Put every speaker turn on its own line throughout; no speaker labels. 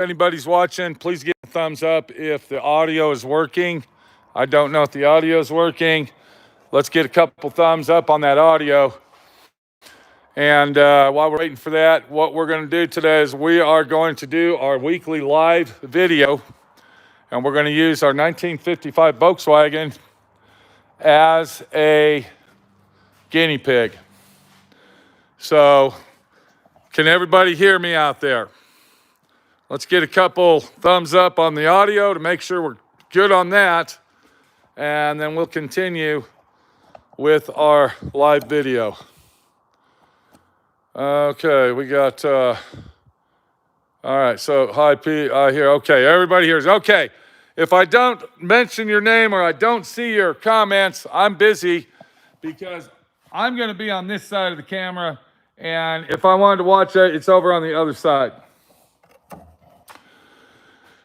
anybody's watching, please give a thumbs up if the audio is working. I don't know if the audio is working. Let's get a couple thumbs up on that audio. And while we're waiting for that, what we're going to do today is we are going to do our weekly live video. And we're going to use our 1955 Volkswagen as a guinea pig. So, can everybody hear me out there? Let's get a couple thumbs up on the audio to make sure we're good on that. And then we'll continue with our live video. Okay, we got, all right, so hi Pete, I hear, okay, everybody hears, okay. If I don't mention your name or I don't see your comments, I'm busy because I'm gonna be on this side of the camera, and if I wanted to watch it, it's over on the other side.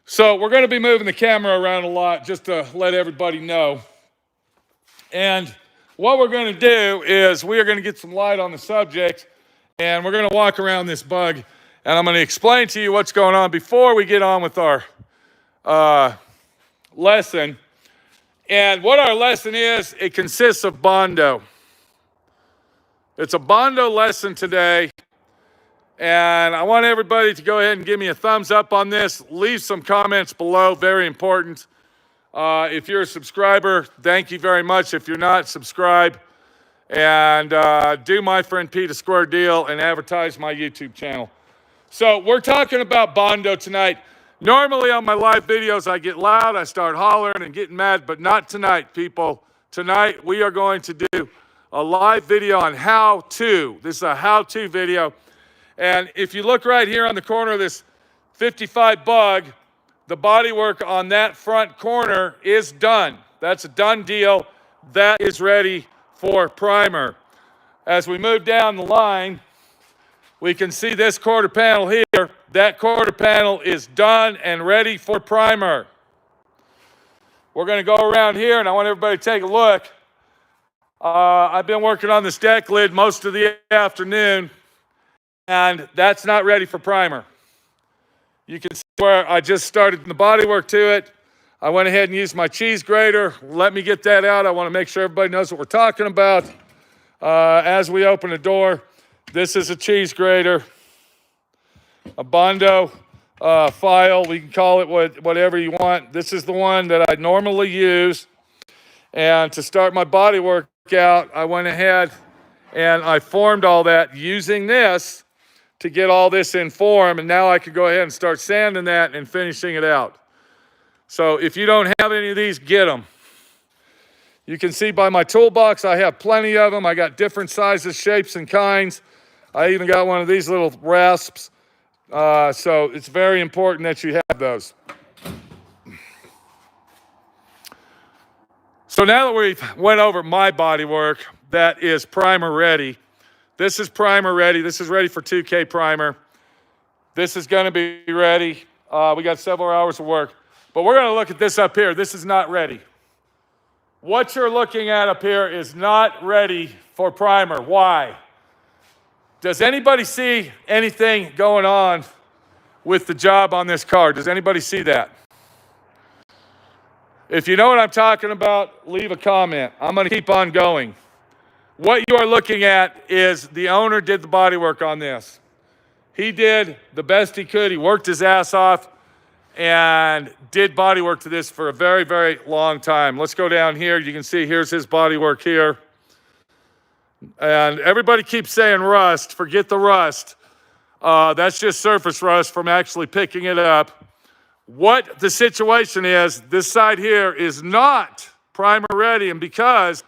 So we're gonna be moving the camera around a lot just to let everybody know. And what we're gonna do is we are gonna get some light on the subject, and we're gonna walk around this bug, and I'm gonna explain to you what's going on before we get on with our lesson. And what our lesson is, it consists of Bondo. It's a Bondo lesson today, and I want everybody to go ahead and give me a thumbs up on this. Leave some comments below, very important. If you're a subscriber, thank you very much. If you're not, subscribe. And do my friend Pete a square deal and advertise my YouTube channel. So we're talking about Bondo tonight. Normally on my live videos, I get loud, I start hollering and getting mad, but not tonight, people. Tonight, we are going to do a live video on how-to. This is a how-to video. And if you look right here on the corner of this 55 bug, the bodywork on that front corner is done. That's a done deal. That is ready for primer. As we move down the line, we can see this quarter panel here. That quarter panel is done and ready for primer. We're going to go around here, and I want everybody to take a look. I've been working on this deck lid most of the afternoon, and that's not ready for primer. You can see where I just started the bodywork to it. I went ahead and used my cheese grater. Let me get that out. I want to make sure everybody knows what we're talking about. As we open the door, this is a cheese grater, a Bondo file. We can call it whatever you want. This is the one that I normally use. And to start my bodywork out, I went ahead and I formed all that using this to get all this in form. And now I can go ahead and start sanding that and finishing it out. So if you don't have any of these, get them. You can see by my toolbox, I have plenty of them. I got different sizes, shapes, and kinds. I even got one of these little rasps. So it's very important that you have those. So now that we've went over my body work, that is primer ready. This is primer ready. This is ready for 2K primer. This is going to be ready. We got several hours of work. But we're going to look at this up here. This is not ready. What you're looking at up here is not ready for primer. Why? Does anybody see anything going on with the job on this car? Does anybody see that? If you know what I'm talking about, leave a comment. I'm going to keep on going. What you are looking at is the owner did the body work on this. He did the best he could. He worked his ass off and did body work to this for a very, very long time. Let's go down here. You can see here's his body work here. And everybody keeps saying rust. Forget the rust. That's just surface rust from actually picking it up. What the situation is, this side here is not primer ready, and because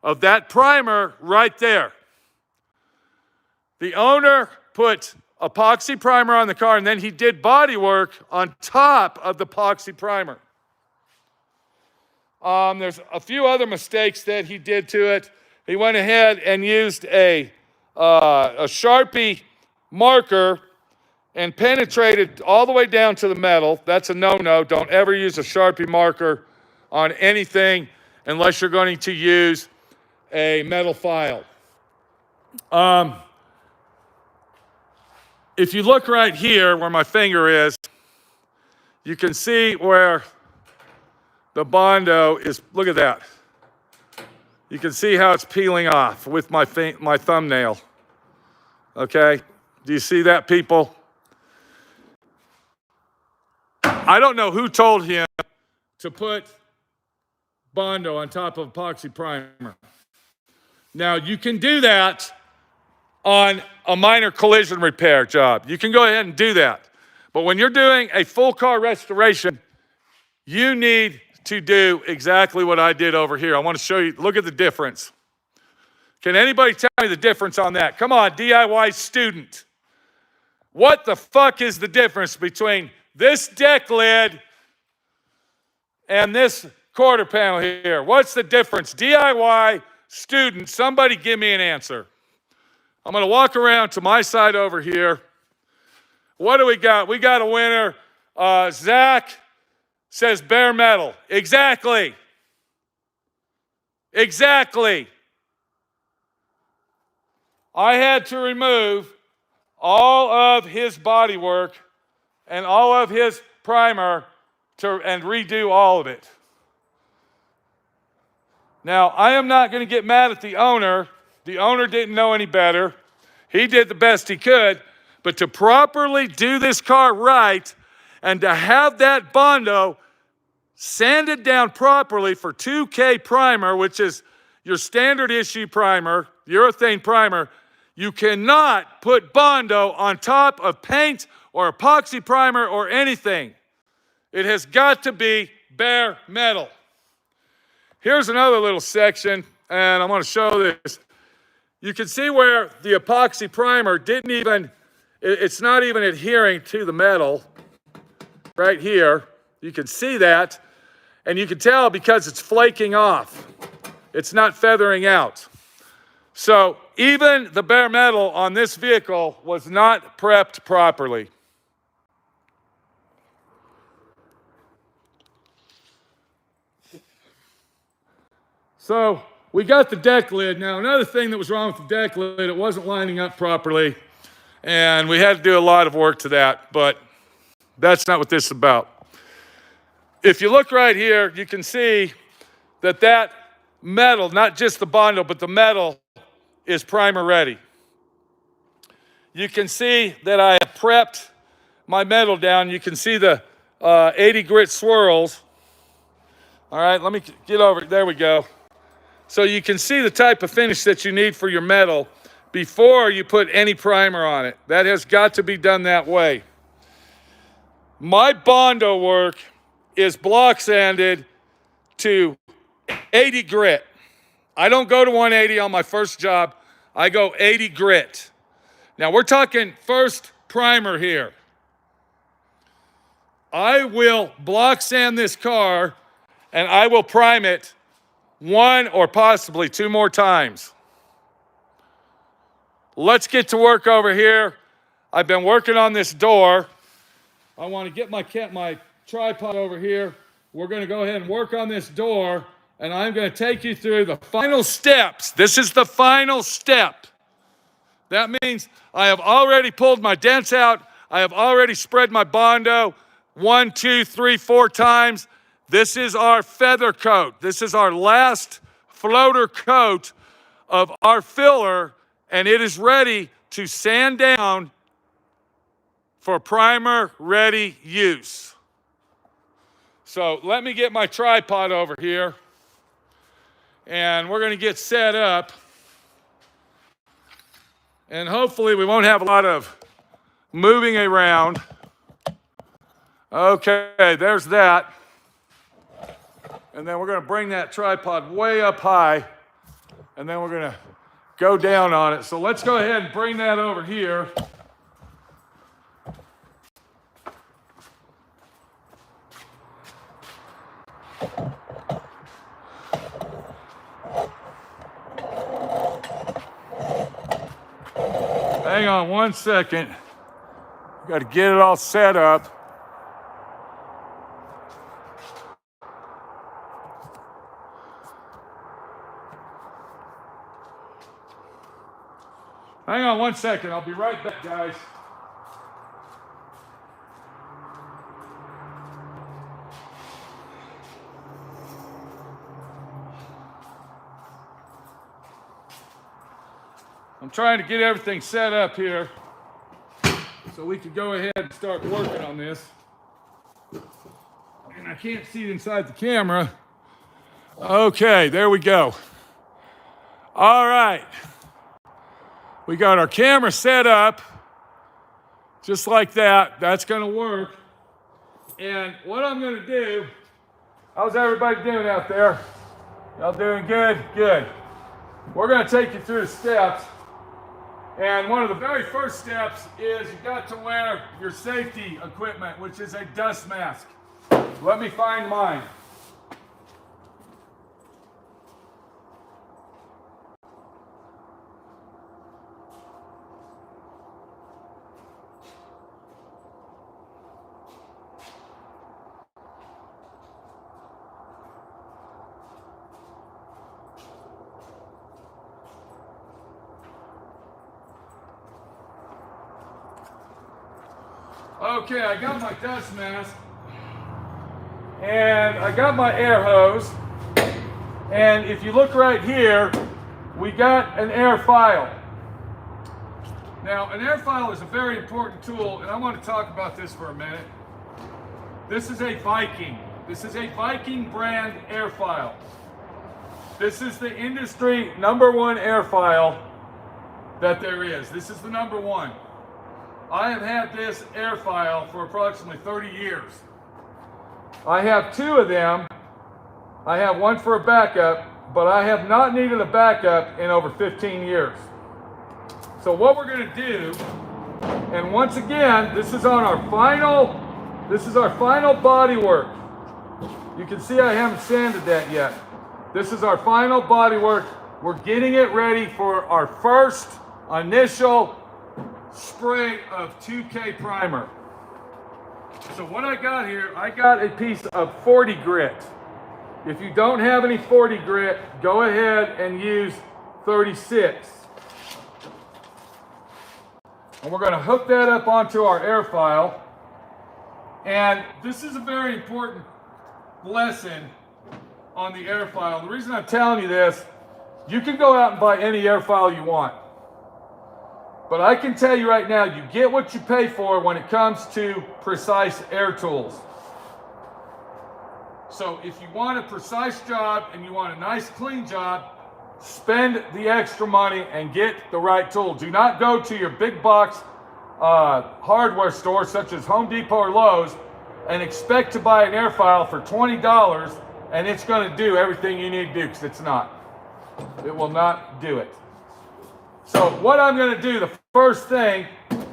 of that primer right there. The owner put epoxy primer on the car, and then he did body work on top of the epoxy primer. There's a few other mistakes that he did to it. He went ahead and used a Sharpie marker and penetrated all the way down to the metal. That's a no-no. Don't ever use a Sharpie marker on anything unless you're going to use a metal file. If you look right here where my finger is, you can see where the Bondo is, look at that. You can see how it's peeling off with my thumbnail. Okay, do you see that, people? I don't know who told him to put Bondo on top of epoxy primer. Now, you can do that on a minor collision repair job. You can go ahead and do that. But when you're doing a full car restoration, you need to do exactly what I did over here. I want to show you, look at the difference. Can anybody tell me the difference on that? Come on, DIY student. What the fuck is the difference between this deck lid and this quarter panel here? What's the difference? DIY student, somebody give me an answer. I'm going to walk around to my side over here. What do we got? We got a winner. Zach says bare metal. Exactly. Exactly. I had to remove all of his bodywork and all of his primer and redo all of it. Now, I am not going to get mad at the owner. The owner didn't know any better. He did the best he could. But to properly do this car right and to have that Bondo sanded down properly for 2K primer, which is your standard issue primer, urethane primer, you cannot put Bondo on top of paint or epoxy primer or anything. It has got to be bare metal. Here's another little section, and I'm going to show this. You can see where the epoxy primer didn't even, it's not even adhering to the metal right here. You can see that, and you can tell because it's flaking off. It's not feathering out. So even the bare metal on this vehicle was not prepped properly. So we got the deck lid. Now, another thing that was wrong with the deck lid, it wasn't lining up properly, and we had to do a lot of work to that, but that's not what this is about. If you look right here, you can see that that metal, not just the Bondo, but the metal is primer ready. You can see that I have prepped my metal down. You can see the 80 grit swirls. All right, let me get over, there we go. So you can see the type of finish that you need for your metal before you put any primer on it. That has got to be done that way. My Bondo work is block sanded to 80 grit. I don't go to 180 on my first job. I go 80 grit. Now we're talking first primer here. I will block sand this car and I will prime it 1 or possibly 2 more times. Let's get to work over here. I've been working on this door. I want to get my tripod over here. We're going to go ahead and work on this door, and I'm going to take you through the final steps. This is the final step. That means I have already pulled my dents out. I have already spread my Bondo 1, 2, 3, 4 times. This is our feather coat. This is our last floater coat of our filler, and it is ready to sand down for primer ready use. So let me get my tripod over here, and we're going to get set up, and hopefully we won't have a lot of moving around. Okay, there's that. And then we're going to bring that tripod way up high, and then we're going to go down on it. So let's go ahead and bring that over here. Hang on 1 second. Got to get it all set up. Hang on 1 second. I'll be right back, guys. I'm trying to get everything set up here so we can go ahead and start working on this. And I can't see inside the camera. Okay, there we go. All right. We got our camera set up just like that. That's going to work. And what I'm going to do, how's everybody doing out there? Y'all doing good? Good. We're going to take you through the steps. And one of the very first steps is you got to wear your safety equipment, which is a dust mask. Let me find mine. Okay, I got my dust mask, and I got my air hose, and if you look right here, we got an air file. Now, an air file is a very important tool, and I want to talk about this for a minute. This is a Viking. This is a Viking brand air file. This is the industry #1 air file that there is. This is the #1. I have had this air file for approximately 30 years. I have 2 of them. I have one for a backup, but I have not needed a backup in over 15 years. So what we're going to do, and once again, this is our final body work. You can see I haven't sanded that yet. This is our final body work. We're getting it ready for our first initial spray of 2K primer. So what I got here, I got a piece of 40 grit. If you don't have any 40 grit, go ahead and use 36. And we're going to hook that up onto our air file. And this is a very important lesson on the air file. The reason I'm telling you this, you can go out and buy any air file you want. But I can tell you right now, you get what you pay for when it comes to precise air tools. So if you want a precise job and you want a nice clean job, spend the extra money and get the right tool. Do not go to your big box hardware store such as Home Depot or Lowe's and expect to buy an air file for $20 and it's going to do everything you need to do, because it's not. It will not do it. So what I'm going to do, the first thing,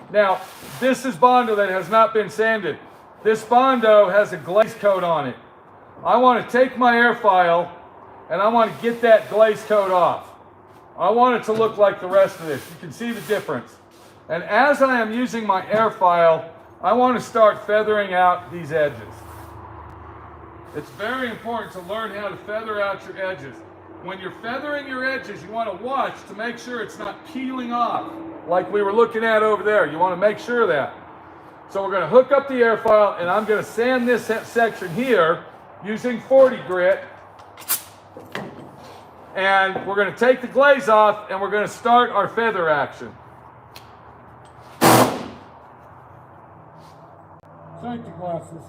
now this is Bondo that has not been sanded. This Bondo has a glaze coat on it. I want to take my air file and I want to get that glaze coat off. I want it to look like the rest of this. You can see the difference. And as I am using my air file, I want to start feathering out these edges. It's very important to learn how to feather out your edges. When you're feathering your edges, you want to watch to make sure it's not peeling off like we were looking at over there. You want to make sure of that. So we're going to hook up the air file and I'm going to sand this section here using 40 grit. And we're going to take the glaze off and we're going to start our feather action. Safety glasses.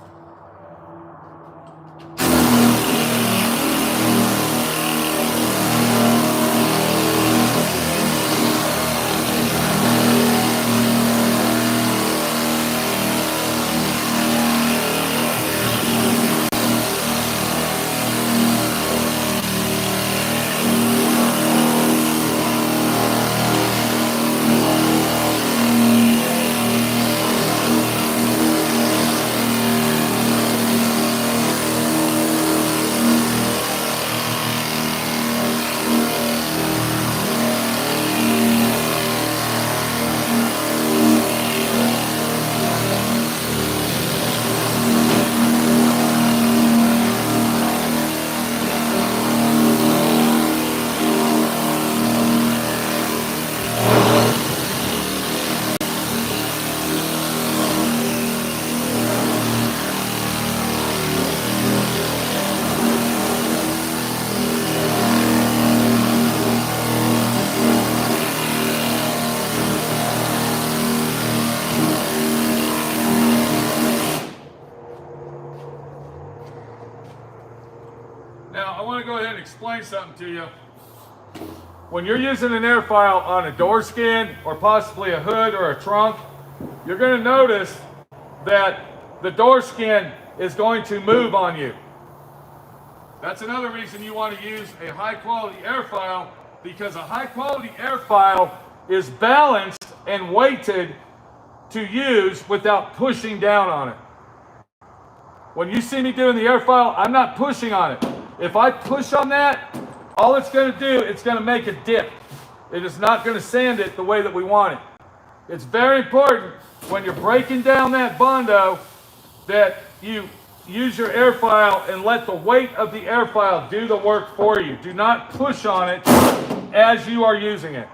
Now, I want to go ahead and explain something to you. When you're using an airfoil on a door skin or possibly a hood or a trunk, you're going to notice that the door skin is going to move on you. That's another reason you want to use a high quality airfoil, because a high quality airfoil is balanced and weighted to use without pushing down on it. When you see me doing the airfoil, I'm not pushing on it. If I push on that, all it's going to do, it's going to make a dip. It is not going to sand it the way that we want it. It's very important when you're breaking down that Bondo that you use your airfoil and let the weight of the airfoil do the work for you. Do not push on it as you are using it.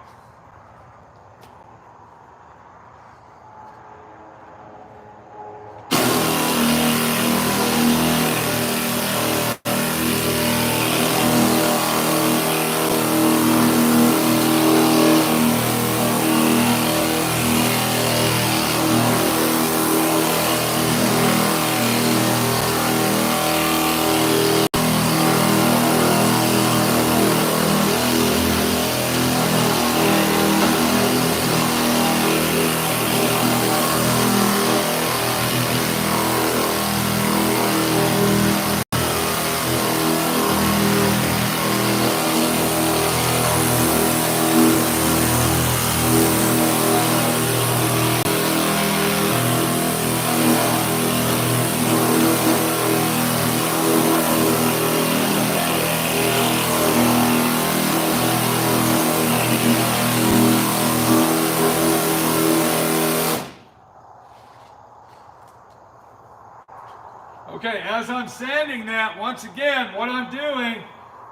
Okay, as I'm sanding that, once again, what I'm doing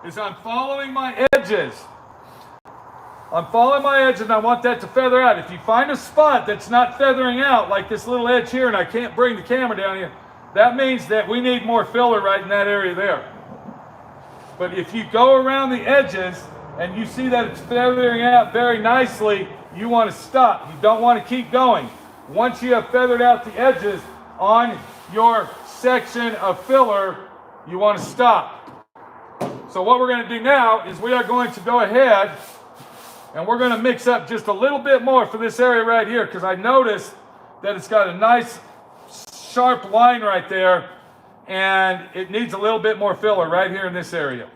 is I'm following my edges. I'm following my edge and I want that to feather out. If you find a spot that's not feathering out, like this little edge here, and I can't bring the camera down here, that means that we need more filler right in that area there. But if you go around the edges and you see that it's feathering out very nicely, you want to stop. You don't want to keep going. Once you have feathered out the edges on your section of filler, you want to stop. So what we're going to do now is we are going to go ahead and we're going to mix up just a little bit more for this area right here, because I noticed that it's got a nice sharp line right there and it needs a little bit more filler right here in this area.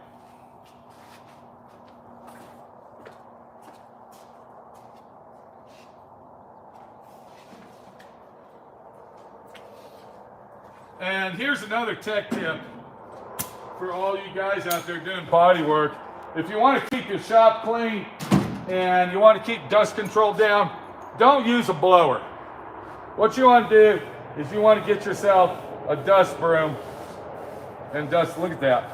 And here's another tech tip for all you guys out there doing body work. If you want to keep your shop clean and you want to keep dust control down, don't use a blower. What you want to do is you want to get yourself a dust broom and dust. Look at that.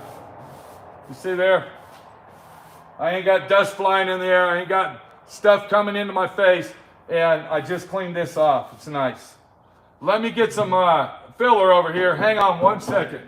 You see there? I ain't got dust flying in the air. I ain't got stuff coming into my face. And I just cleaned this off. It's nice. Let me get some filler over here. Hang on one second.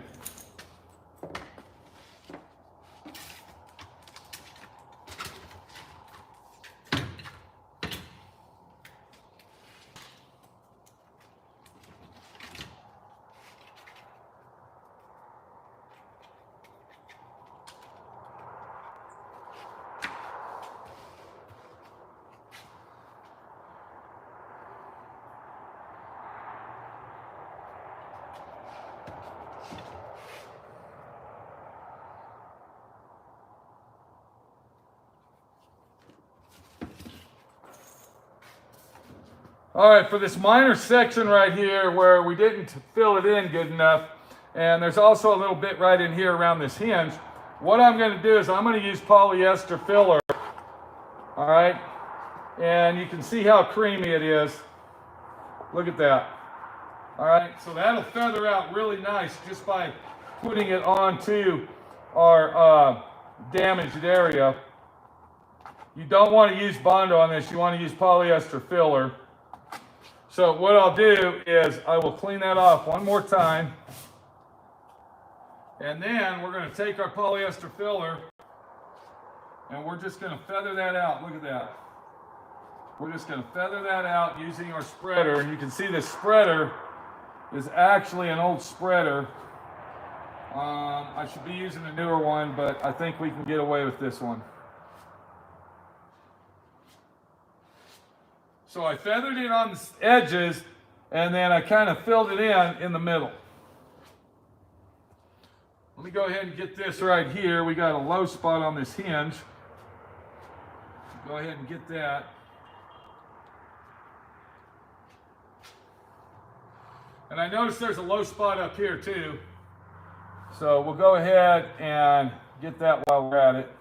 All right, for this minor section right here where we didn't fill it in good enough, and there's also a little bit right in here around this hinge, what I'm going to do is I'm going to use polyester filler. All right, and you can see how creamy it is. Look at that. All right, so that'll feather out really nice just by putting it onto our damaged area. You don't want to use Bondo on this. You want to use polyester filler. So what I'll do is I will clean that off one more time. And then we're going to take our polyester filler and we're just going to feather that out. Look at that. We're just going to feather that out using our spreader. And you can see the spreader is actually an old spreader. I should be using a newer one, but I think we can get away with this one. So I feathered it on the edges, and then I kind of filled it in the middle. Let me go ahead and get this right here. We got a low spot on this hinge. Go ahead and get that. And I noticed there's a low spot up here too. So we'll go ahead and get that while we're at it.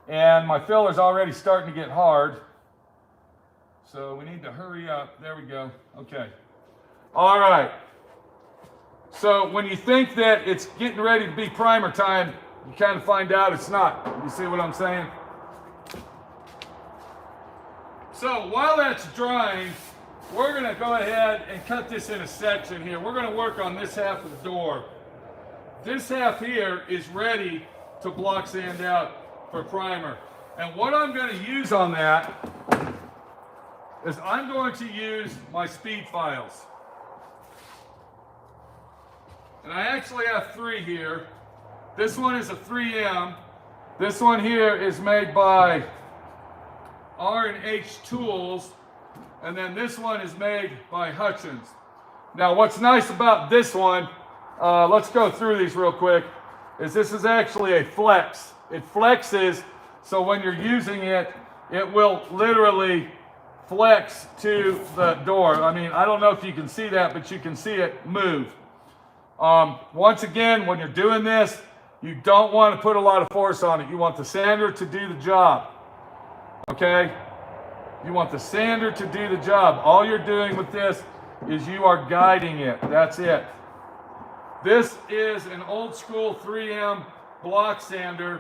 And my filler's already starting to get hard. So we need to hurry up. There we go. Okay. All right. So when you think that it's getting ready to be primer time, you kind of find out it's not. You see what I'm saying? So while that's drying, we're going to go ahead and cut this in a section here. We're going to work on this half of the door. This half here is ready to block sand out for primer. And what I'm going to use on that is I'm going to use my speed files. And I actually have 3 here. This one is a 3M. This one here is made by R&H Tools. And then this one is made by Hutchins. Now what's nice about this one, let's go through these real quick, is this is actually a flex. It flexes, so when you're using it, it will literally flex to the door. I mean, I don't know if you can see that, but you can see it move. Once again, when you're doing this, you don't want to put a lot of force on it. You want the sander to do the job. Okay? You want the sander to do the job. All you're doing with this is you are guiding it. That's it. This is an old school 3M block sander,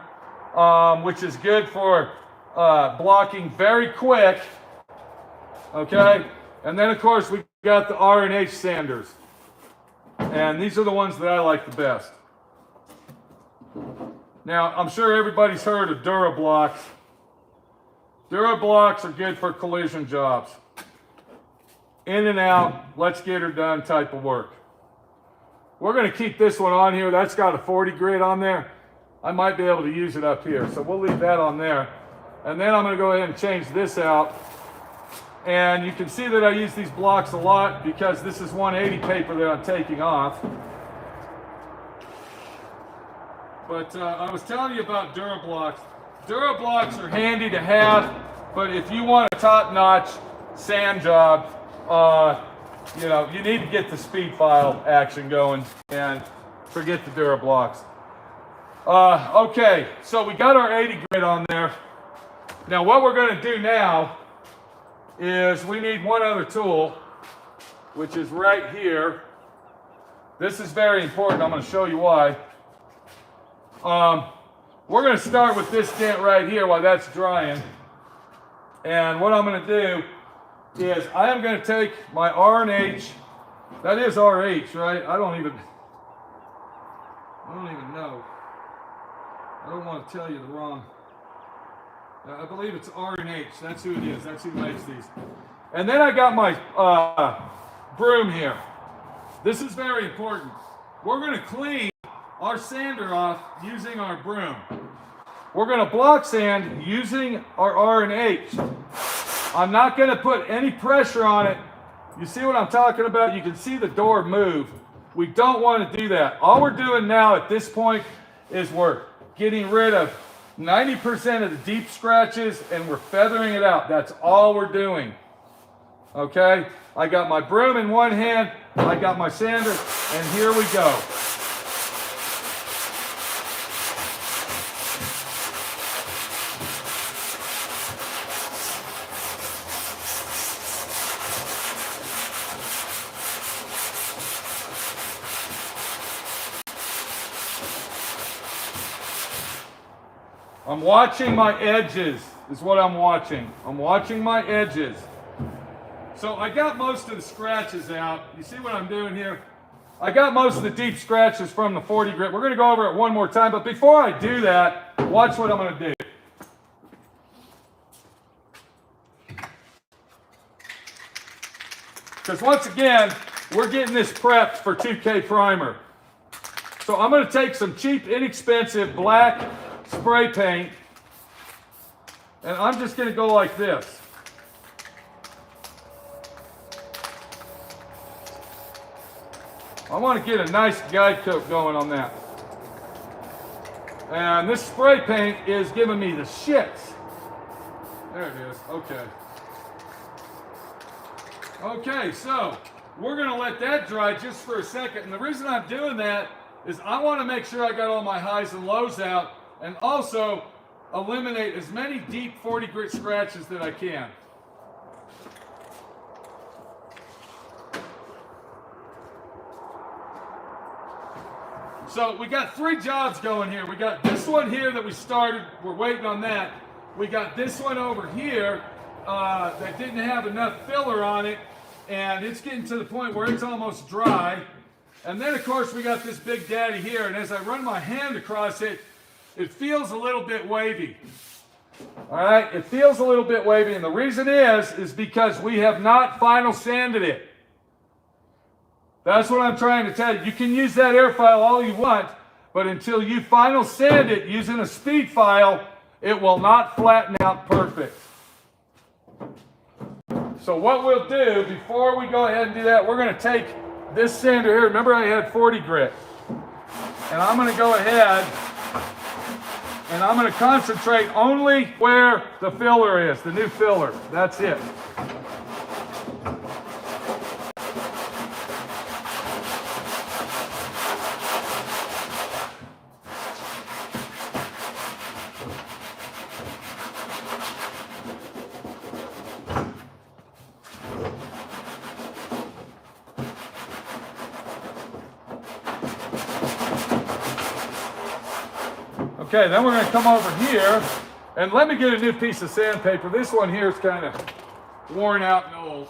which is good for blocking very quick. Okay? And then, of course, we got the R&H sanders. And these are the ones that I like the best. Now, I'm sure everybody's heard of Durablocks. Durablocks are good for collision jobs. In and out, let's get her done type of work. We're going to keep this one on here. That's got a 40 grit on there. I might be able to use it up here. So we'll leave that on there. And then I'm going to go ahead and change this out. And you can see that I use these blocks a lot because this is 180 paper that I'm taking off. But I was telling you about Durablocks. Durablocks are handy to have, but if you want a top-notch sand job, you know, you need to get the speed file action going and forget the Durablocks. Okay, so we got our 80 grit on there. Now what we're going to do now is we need one other tool, which is right here. This is very important. I'm going to show you why. We're going to start with this dent right here while that's drying. And what I'm going to do is I am going to take my R&H. That is RH, right? I don't even know. I don't want to tell you the wrong. I believe it's R&H. That's who it is. That's who makes these. And then I got my broom here. This is very important. We're going to clean our sander off using our broom. We're going to block sand using our R&H. I'm not going to put any pressure on it. You see what I'm talking about? You can see the door move. We don't want to do that. All we're doing now at this point is we're getting rid of 90% of the deep scratches and we're feathering it out. That's all we're doing. Okay? I got my broom in one hand, I got my sander, and here we go. I'm watching my edges, is what I'm watching. I'm watching my edges. So I got most of the scratches out. You see what I'm doing here? I got most of the deep scratches from the 40 grit. We're going to go over it one more time, but before I do that, watch what I'm going to do. Because once again, we're getting this prepped for 2K primer. So I'm going to take some cheap, inexpensive black spray paint, and I'm just going to go like this. I want to get a nice guide coat going on that. And this spray paint is giving me the shits. There it is. Okay. Okay, so we're going to let that dry just for a second. And the reason I'm doing that is I want to make sure I got all my highs and lows out, and also eliminate as many deep 40 grit scratches that I can. So we got 3 jobs going here. We got this one here that we started. We're waiting on that. We got this one over here that didn't have enough filler on it, and it's getting to the point where it's almost dry. And then, of course, we got this big daddy here, and as I run my hand across it, it feels a little bit wavy. All right, it feels a little bit wavy, and the reason is because we have not final sanded it. That's what I'm trying to tell you. You can use that air file all you want, but until you final sand it using a speed file, it will not flatten out perfect. So what we'll do, before we go ahead and do that, we're going to take this sander here. Remember I had 40 grit. And I'm going to go ahead and I'm going to concentrate only where the filler is, the new filler. That's it. Okay, then we're going to come over here, and let me get a new piece of sandpaper. This one here is kind of worn out and old.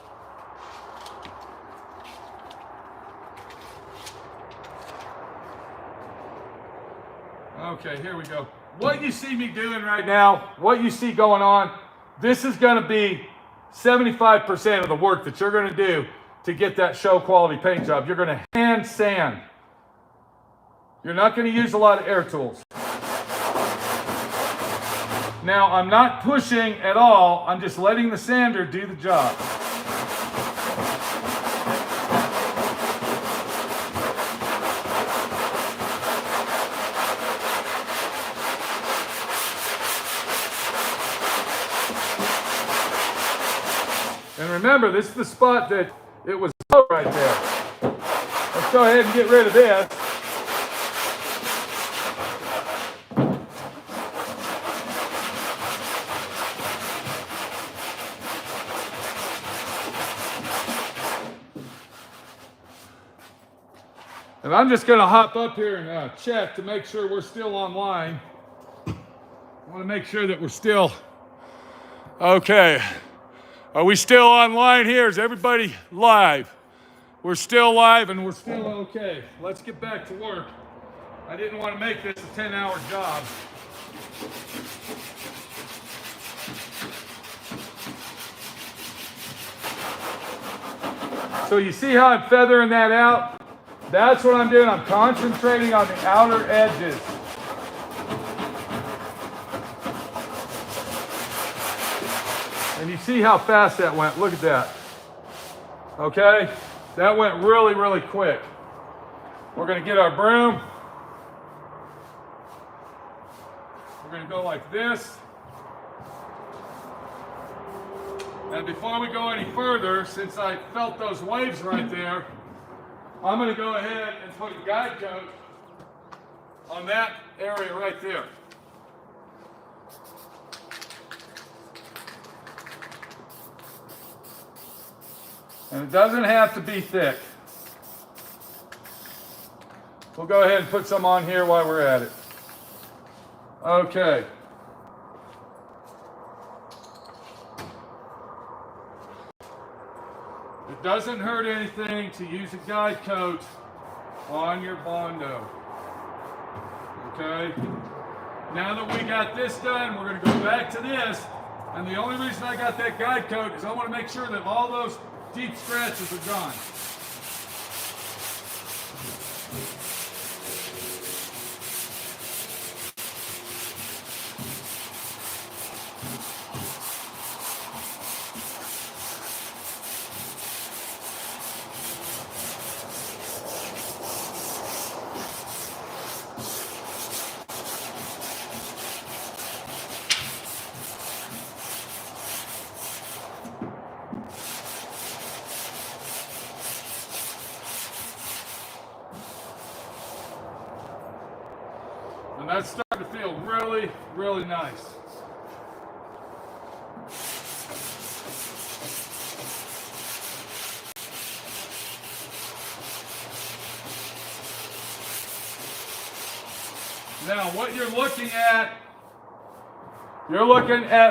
Okay, here we go. What you see me doing right now, what you see going on, this is going to be 75% of the work that you're going to do to get that show quality paint job. You're going to hand sand. You're not going to use a lot of air tools. Now, I'm not pushing at all. I'm just letting the sander do the job. And remember, this is the spot that it was right there. Let's go ahead and get rid of this. And I'm just going to hop up here and check to make sure we're still online. I want to make sure that we're still okay. Are we still online here? Is everybody live? We're still live and we're still okay. Let's get back to work. I didn't want to make this a 10-hour job. So you see how I'm feathering that out? That's what I'm doing. I'm concentrating on the outer edges. And you see how fast that went. Look at that. Okay? That went really, really quick. We're going to get our broom. We're going to go like this. And before we go any further, since I felt those waves right there, I'm going to go ahead and put a guide coat on that area right there. And it doesn't have to be thick. We'll go ahead and put some on here while we're at it. Okay. It doesn't hurt anything to use a guide coat on your Bondo. Okay? Now that we got this done, we're going to go back to this. And the only reason I got that guide coat is I want to make sure that all those deep scratches are gone. And that's starting to feel really, really nice. Now, what you're looking at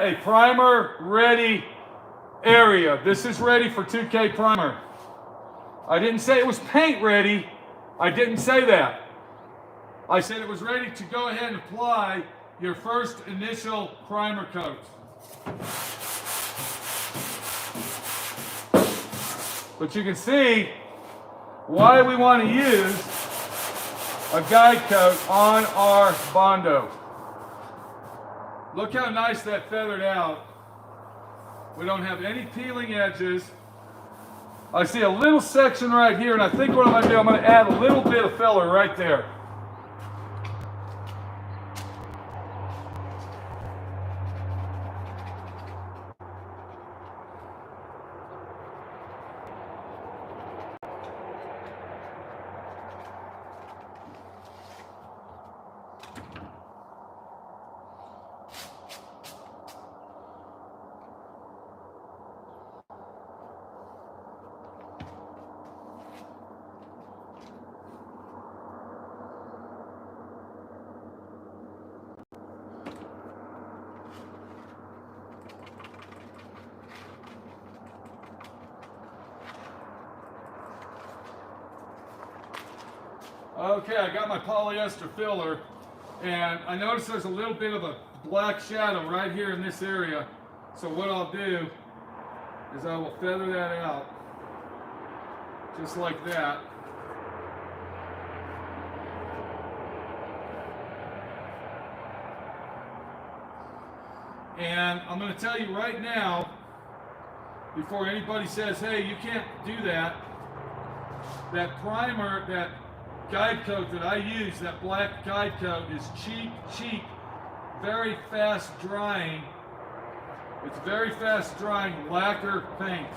a primer ready area. This is ready for 2K primer. I didn't say it was paint ready. I didn't say that. I said it was ready to go ahead and apply your first initial primer coat. But you can see why we want to use a guide coat on our Bondo. Look how nice that feathered out. We don't have any peeling edges. I see a little section right here, and I think what I'm going to do, I'm going to add a little bit of filler right there. Okay, I got my polyester filler, and I notice there's a little bit of a black shadow right here in this area. So what I'll do is I will feather that out, just like that. And I'm going to tell you right now, before anybody says, hey, you can't do that, that primer, that guide coat that I use, that black guide coat, is cheap, very fast drying. It's very fast drying lacquer paint.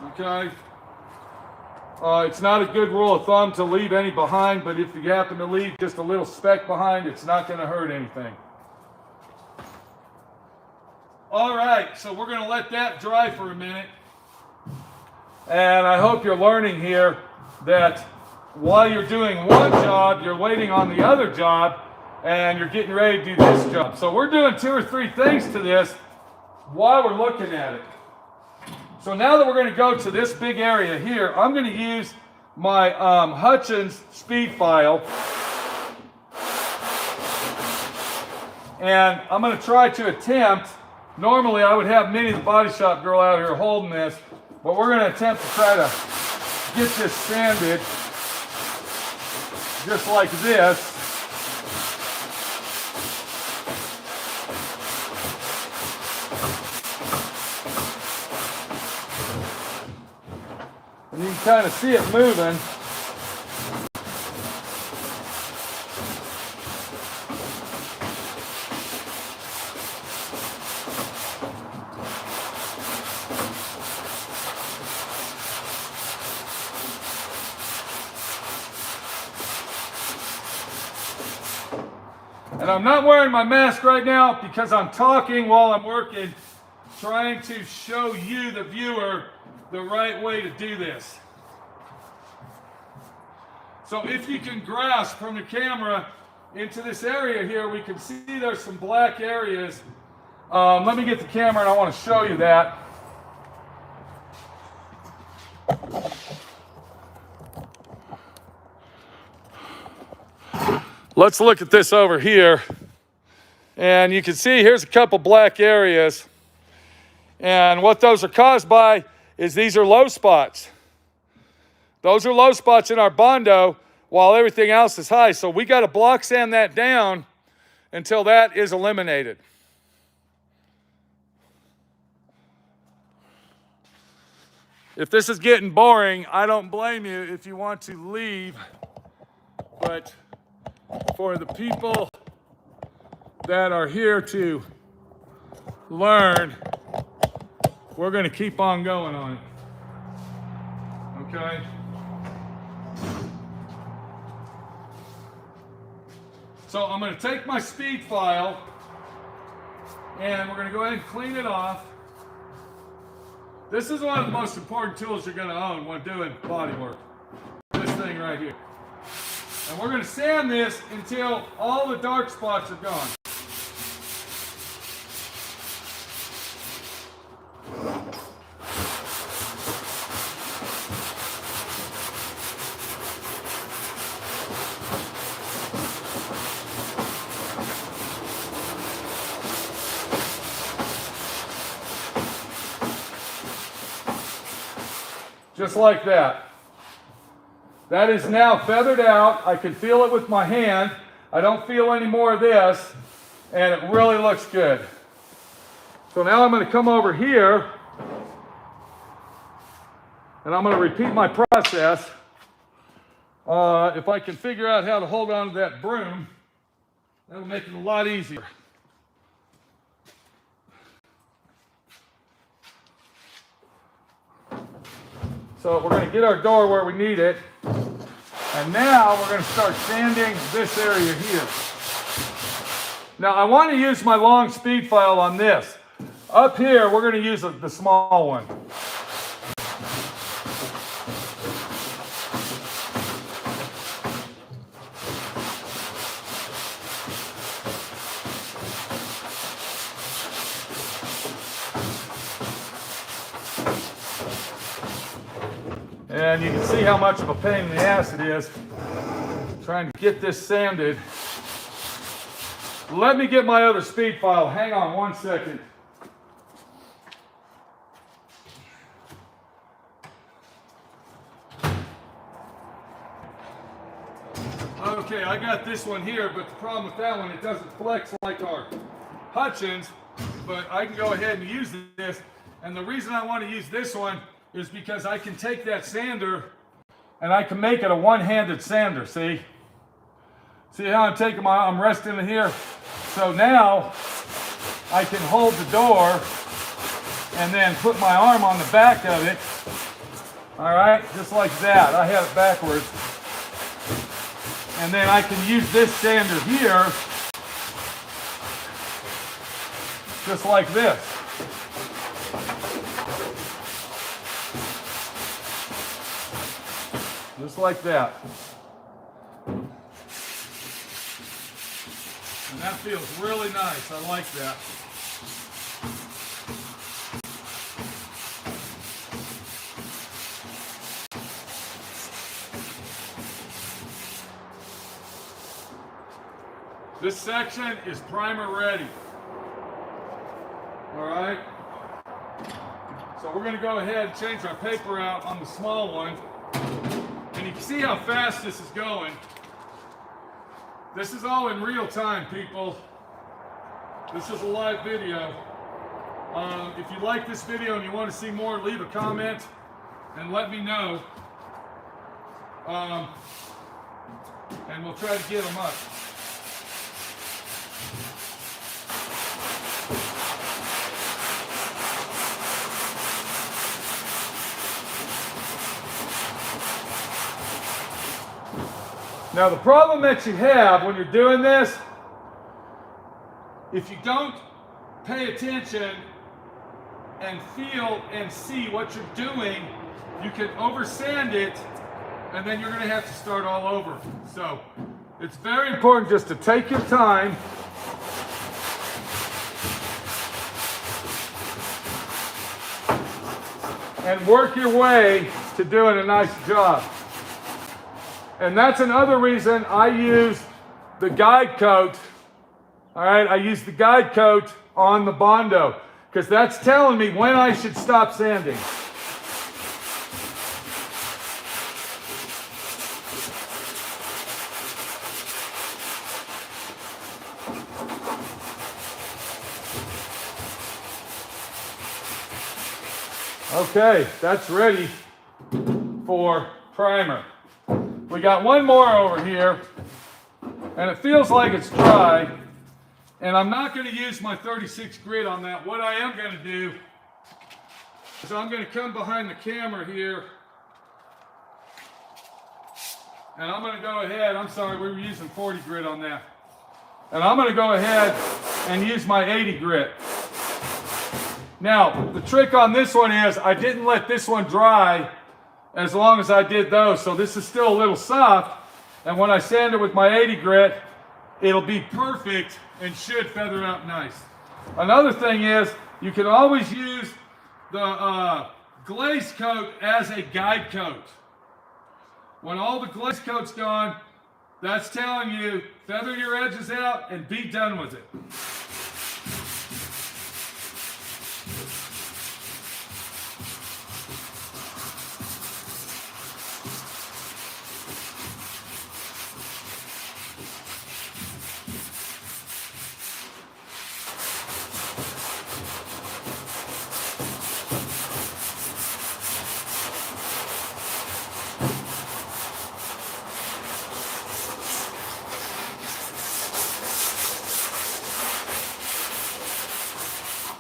Okay? It's not a good rule of thumb to leave any behind, but if you happen to leave just a little speck behind, it's not going to hurt anything. All right, so we're going to let that dry for a minute. And I hope you're learning here that while you're doing one job, you're waiting on the other job, and you're getting ready to do this job. So we're doing 2 or 3 things to this while we're looking at it. So now that we're going to go to this big area here, I'm going to use my Hutchins speed file. And I'm going to try to attempt, normally I would have Minnie the Body Shop girl out here holding this, but we're going to attempt to try to get this sanded just like this. And you can kind of see it moving. And I'm not wearing my mask right now because I'm talking while I'm working, trying to show you, the viewer, the right way to do this. So if you can grasp from the camera into this area here, we can see there's some black areas. Let me get the camera and I want to show you that. Let's look at this over here. And you can see here's a couple black areas. And what those are caused by is these are low spots. Those are low spots in our Bondo while everything else is high. So we got to block sand that down until that is eliminated. If this is getting boring, I don't blame you if you want to leave. But for the people that are here to learn, we're going to keep on going on it. Okay? So I'm going to take my speed file and we're going to go ahead and clean it off. This is one of the most important tools you're going to own when doing body work. This thing right here. And we're going to sand this until all the dark spots are gone. Just like that. That is now feathered out. I can feel it with my hand. I don't feel any more of this, and it really looks good. So now I'm going to come over here, and I'm going to repeat my process. If I can figure out how to hold on to that broom, that'll make it a lot easier. So we're going to get our door where we need it. And now we're going to start sanding this area here. Now I want to use my long speed file on this. Up here, we're going to use the small one. And you can see how much of a pain in the ass it is trying to get this sanded. Let me get my other speed file. Hang on one second. Okay, I got this one here, but the problem with that one, it doesn't flex like our Hutchins, but I can go ahead and use this. And the reason I want to use this one is because I can take that sander and I can make it a one-handed sander, see? See how I'm taking I'm resting it here? So now I can hold the door and then put my arm on the back of it. All right, just like that. I have it backwards. And then I can use this sander here, just like this. Just like that. And that feels really nice. I like that. This section is primer ready. All right. So we're going to go ahead and change our paper out on the small one. And you can see how fast this is going. This is all in real time, people. This is a live video. If you like this video and you want to see more, leave a comment and let me know. And we'll try to get them up. Now the problem that you have when you're doing this, if you don't pay attention and feel and see what you're doing, you can oversand it and then you're going to have to start all over. So it's very important just to take your time and work your way to doing a nice job. And that's another reason I use the guide coat. All right, I use the guide coat on the Bondo because that's telling me when I should stop sanding. Okay, that's ready for primer. We got one more over here, and it feels like it's dry, and I'm not going to use my 36 grit on that. What I am going to do is I'm going to come behind the camera here, and I'm going to go ahead. I'm sorry, we were using 40 grit on that. And I'm going to go ahead and use my 80 grit. Now, the trick on this one is I didn't let this one dry as long as I did those. So this is still a little soft. And when I sand it with my 80 grit, it'll be perfect and should feather out nice. Another thing is you can always use the glaze coat as a guide coat. When all the glaze coat's gone, that's telling you feather your edges out and be done with it.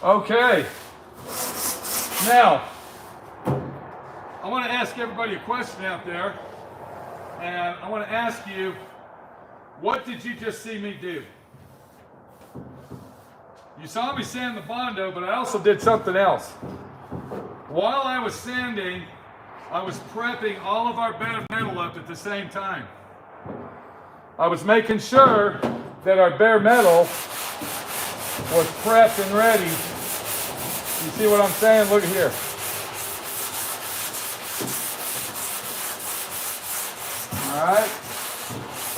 Okay, now, I want to ask everybody a question out there, and I want to ask you, what did you just see me do? You saw me sand the Bondo, but I also did something else. While I was sanding, I was prepping all of our bare metal up at the same time. I was making sure that our bare metal was prepped and ready. You see what I'm saying? Look at here. All right.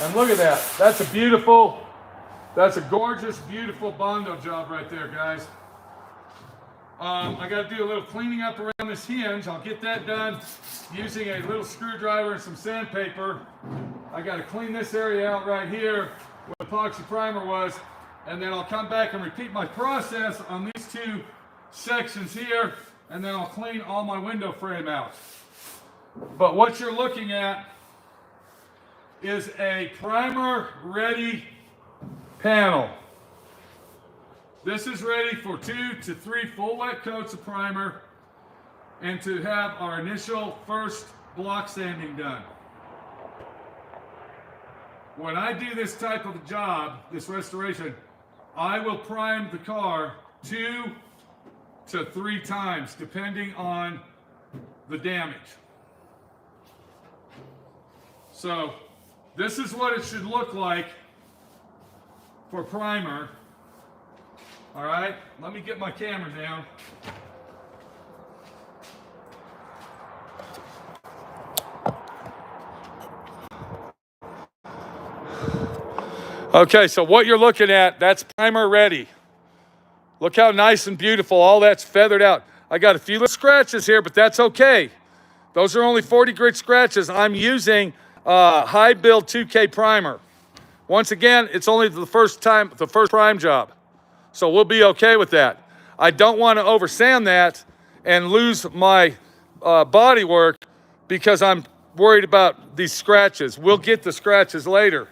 And look at that. That's a gorgeous, beautiful Bondo job right there, guys. I got to do a little cleaning up around this hinge. I'll get that done using a little screwdriver and some sandpaper. I got to clean this area out right here where epoxy primer was, and then I'll come back and repeat my process on these two sections here, and then I'll clean all my window frame out. But what you're looking at is a primer ready panel. This is ready for 2 to 3 full wet coats of primer and to have our initial first block sanding done. When I do this type of a job, this restoration, I will prime the car 2 to 3 times depending on the damage. So this is what it should look like for primer. All right, let me get my camera down. Okay, so what you're looking at, that's primer ready. Look how nice and beautiful, all that's feathered out. I got a few little scratches here, but that's okay. Those are only 40 grit scratches. I'm using high build 2K primer. Once again, it's only the first prime job. So we'll be okay with that. I don't want to over sand that and lose my body work because I'm worried about these scratches. We'll get the scratches later.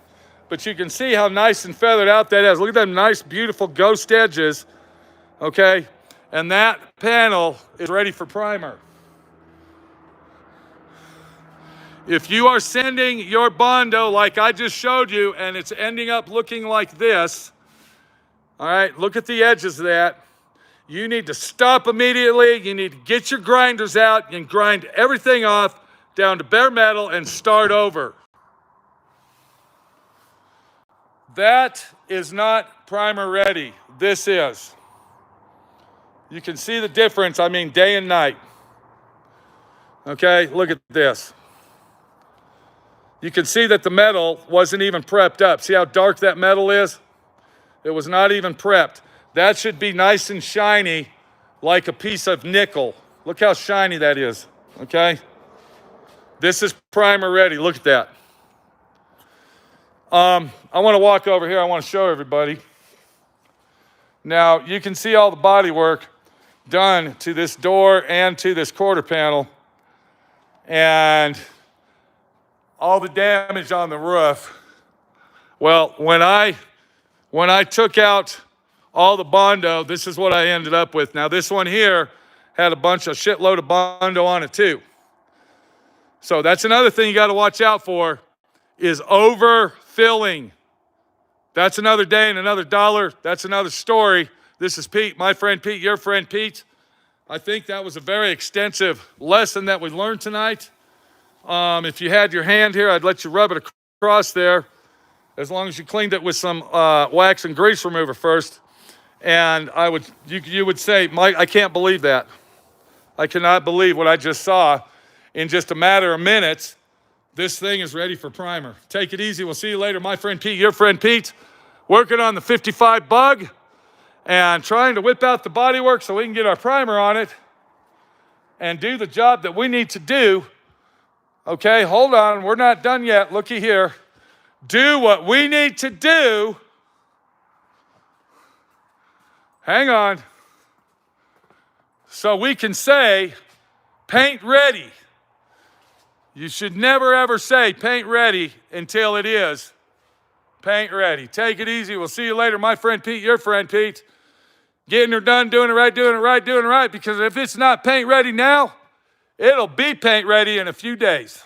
But you can see how nice and feathered out that is. Look at them nice, beautiful ghost edges, okay? And that panel is ready for primer. If you are sanding your Bondo like I just showed you and it's ending up looking like this, all right, look at the edges of that. You need to stop immediately. You need to get your grinders out and grind everything off down to bare metal and start over. That is not primer ready. This is. You can see the difference, I mean, day and night. Okay, look at this. You can see that the metal wasn't even prepped up. See how dark that metal is? It was not even prepped. That should be nice and shiny like a piece of nickel. Look how shiny that is, okay? This is primer ready, look at that. I want to walk over here, I want to show everybody. Now, you can see all the body work done to this door and to this quarter panel. And all the damage on the roof. Well, when I took out all the Bondo, this is what I ended up with. Now this one here had a shitload of Bondo on it too. So that's another thing you got to watch out for is overfilling That's another day and another dollar. That's another story. This is Pete, my friend Pete, your friend Pete. I think that was a very extensive lesson that we learned tonight. If you had your hand here, I'd let you rub it across there, as long as you cleaned it with some wax and grease remover first. And you would say, Mike, I can't believe that. I cannot believe what I just saw. In just a matter of minutes, this thing is ready for primer. Take it easy. We'll see you later. My friend Pete, your friend Pete, working on the 55 bug and trying to whip out the bodywork so we can get our primer on it and do the job that we need to do. Okay, hold on. We're not done yet. Looky here. Do what we need to do. Hang on. So we can say, paint ready. You should never ever say paint ready until it is paint ready. Take it easy. We'll see you later. My friend Pete, your friend Pete. Getting her done, doing it right, doing it right, doing it right. Because if it's not paint ready now, it'll be paint ready in a few days.